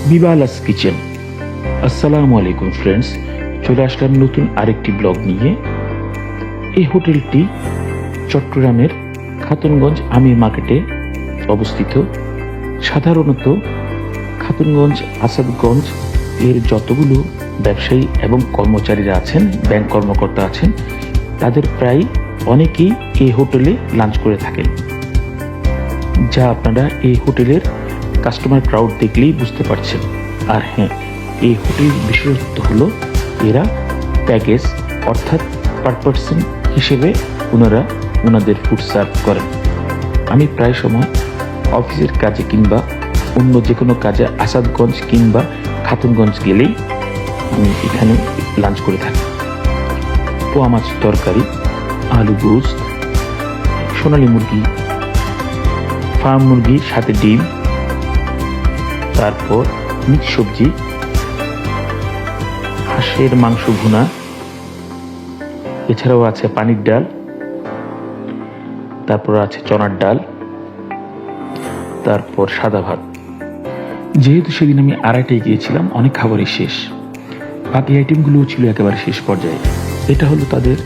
বিবালাস kitchen. আসসালামু আলাইকুম friends, চলে আসলাম নতুন আরেকটি ব্লগ নিয়ে। এই হোটেলটি চট্টগ্রামের খাতুনগঞ্জ আমির মার্কেটে অবস্থিত। সাধারণত খাতুনগঞ্জ আসাদগঞ্জ এর যতগুলো ব্যবসায়ী এবং কর্মচারীরা আছেন, ব্যাংক কর্মকর্তা আছেন, তাদের প্রায় অনেকেই এই হোটেলে লাঞ্চ করে থাকেন, যা আপনারা এই হোটেলের কাস্টমার ক্রাউড দেখলেই বুঝতে পারছেন। আর হ্যাঁ, এই হোটেলের বিশেষত্ব হলো এরা প্যাকেজ অর্থাৎ পার পার্সন হিসেবে ওনাদের ফুড সার্ভ করেন। আমি প্রায় সময় অফিসের কাজে কিংবা অন্য যে কোনো কাজে আসাদগঞ্জ কিংবা খাতুনগঞ্জ গেলেই আমি এখানে লাঞ্চ করে থাকি। পোয়া মাছ তরকারি, আলু গোস্ত, সোনালী মুরগি, ফার্ম মুরগি সাথে ডিম, তারপর মিক্স সবজি, হাঁসের মাংস ভুনা, এছাড়াও আছে পানির ডাল, তারপর আছে চনার ডাল, তারপর সাদা ভাত। যেহেতু সেদিন আমি আড়াইটায় গিয়েছিলাম, অনেক খাবারই শেষ, বাকি আইটেমগুলোও ছিল একেবারে শেষ পর্যায়ে। এটা হলো তাদের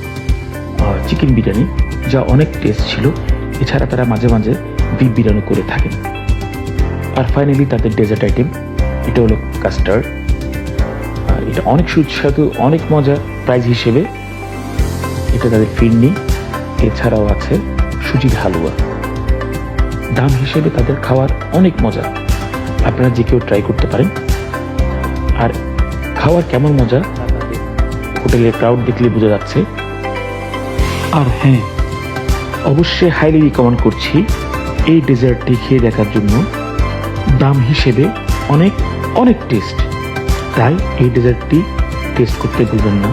চিকেন বিরিয়ানি, যা অনেক টেস্ট ছিল। এছাড়া তারা মাঝে মাঝে বিফ বিরিয়ানি করে থাকেন। আর ফাইনালি তাদের ডেজার্ট আইটেম, এটা হলো কাস্টার্ড। এটা অনেক সুস্বাদু, অনেক মজা। প্রাইস হিসেবে এটা তাদের ফিরনি। এছাড়াও আছে সুজির হালুয়া। দাম হিসেবে তাদের খাওয়ার অনেক মজা, আপনারা যে কেউ ট্রাই করতে পারেন। আর খাওয়ার কেমন মজা হোটেলের ক্রাউড দেখলে বোঝা যাচ্ছে। আর হ্যাঁ, অবশ্যই হাইলি রিকমেন্ড করছি এই ডেজার্টটি খেয়ে দেখার জন্য। দাম হিসেবে অনেক অনেক টেস্ট, তাই এই ডেজার্টটি টেস্ট করতে ভুলবেন না।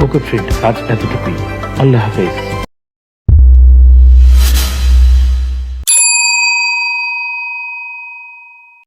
ওকে ফ্রেন্ড, আজ এতটুকুই। আল্লাহ হাফেজ।